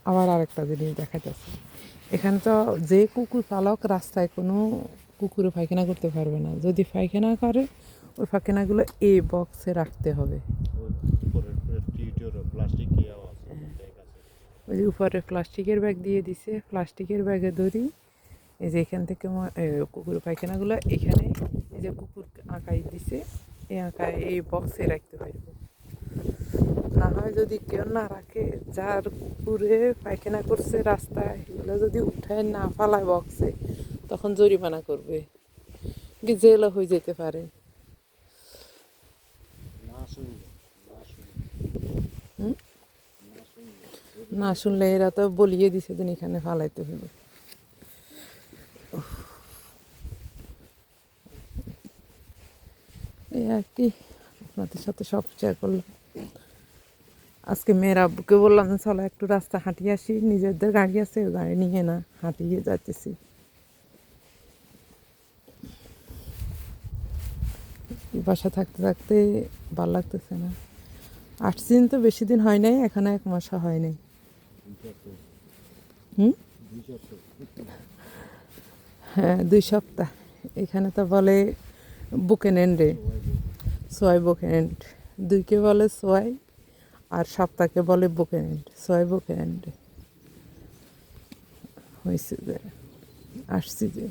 আবার আরেকটা জিনিস দেখাইতেছে, এখানে তো যে কুকুর পালক রাস্তায় কোনো কুকুরে পায়খানা করতে পারবে না, যদি পায়খানা করে ওই পায়খানাগুলো এই বক্সে রাখতে হবে। ওই যে উপরে প্লাস্টিকের ব্যাগ দিয়ে দিছে, প্লাস্টিকের ব্যাগে ধরি এই যে এখান থেকে কুকুর পায়খানাগুলো এখানে এই যে কুকুর আঁকাই দিছে, এই আঁকায় এই বক্সে রাখতে পারবো। না হয় যদি কেউ না রাখে, যার কুকুরে পায়খানা করছে রাস্তায় এগুলো যদি উঠায় না ফালায় বক্সে, তখন জরিমানা করবে, জেলও হয়ে যেতে পারে। না শুনলে এরা তো বলিয়ে দিছে দিন এখানে ফালাইতে হবে। এই আর কি, আপনাদের সাথে সব শেয়ার করলাম। আজকে মেয়ের আব্বুকে বললাম চলো একটু রাস্তা হাঁটিয়ে আসি, নিজেদের গাড়ি আছে, গাড়ি নিয়ে না হাঁটিয়ে যাচ্তেছি। বাসা থাকতে থাকতে ভাল লাগতেছে না। 8 দিন তো বেশি দিন হয় নাই, এখানে 1 মাসও হয় নাই। হ্যাঁ 2 সপ্তাহ। এখানে তো বলে বুকেন এন্ডে, সোয়াই বুকেন এন্ড, 2কে বলে সোয়াই আর সপ্তাহকে বলে বুকেন এন্ড, সোয়াই বুকেন এন্ডে হয়েছে যে আসছি যে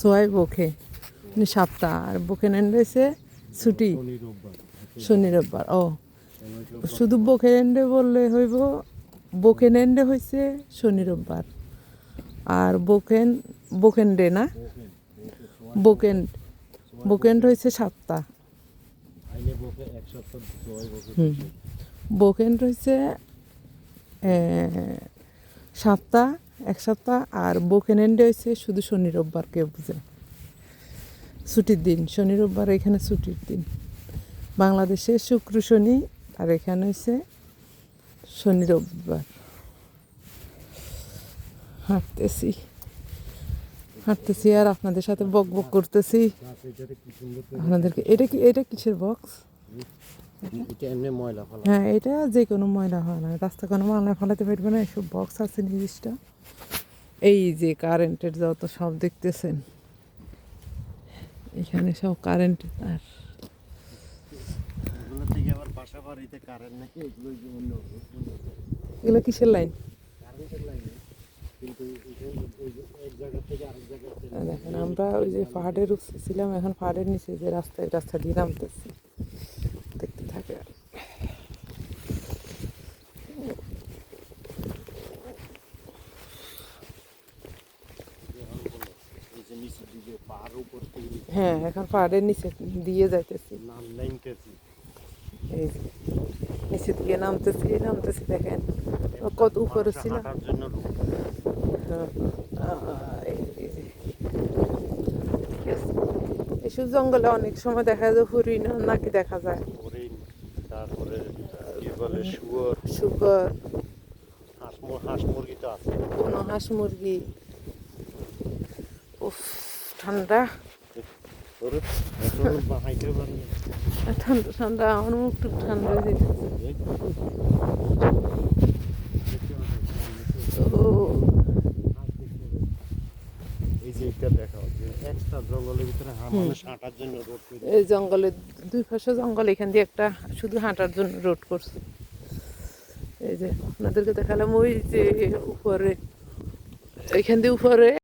সোয়াই বোখে সপ্তাহ, আর বুকেন এন্ড হয়েছে ছুটি শনি রোববার। ও শুধু বুকেন এন্ডে বললে হইব, বুকেন এন্ডে হয়েছে শনি রোববার, আর বুকেন ডে না, বুকেন্ড বুকেন্ড হয়েছে সপ্তাহ। বুকেন্ড হয়েছে সপ্তাহ, 1 সপ্তাহ, আর বুকেন এন্ডে হয়েছে শুধু শনি রোববার, কেউ বুঝে ছুটির দিন। শনি রোববার এখানে ছুটির দিন, বাংলাদেশে শুক্র শনি, আর এখানে হয়েছে শনি রোববার। হাঁটতেছি আর আপনাদের সাথে বক বক করতেছি আপনাদেরকে। এটা কিসের বক্স? হ্যাঁ এটা যে কোনো ময়লা হয় না, রাস্তা কোনো ময়লা ফেলাতে পারবে না, এসব বক্স আছে নির্দিষ্ট। এই যে কারেন্টের যত সব দেখতেছেন, এখানে সব কারেন্টের তার। এগুলো কিসের লাইন? দেখেন আমরা ওই যে পাহাড়ের উপরে ছিলাম, এখন পাহাড়ের নিচে যে রাস্তা দিয়ে নামতেছি, দেখতে থাকে। হ্যাঁ এখন পাহাড়ের নিচে দিয়ে যাইতেছি, এই যে নিচে দিয়ে নামতেছি দেখেন কত উপরে ছিল। এসব জঙ্গলে অনেক সময় দেখা যায় হরিণ নাকি দেখা যায়, তারপরে কি বলে শুকর, হাঁস মুরগি তো আছে, কোনো হাঁস মুরগি। উফ ঠান্ডা ঠান্ডা ঠান্ডা, আমার মুখ টুক ঠান্ডা হয়ে যেতেছে। এই জঙ্গলের 2 পাশে জঙ্গল, এখান দিয়ে একটা শুধু হাঁটার জন্য রোড করছে। এই যে আপনাদেরকে দেখালাম ওই যে উপরে, এখান দিয়ে উপরে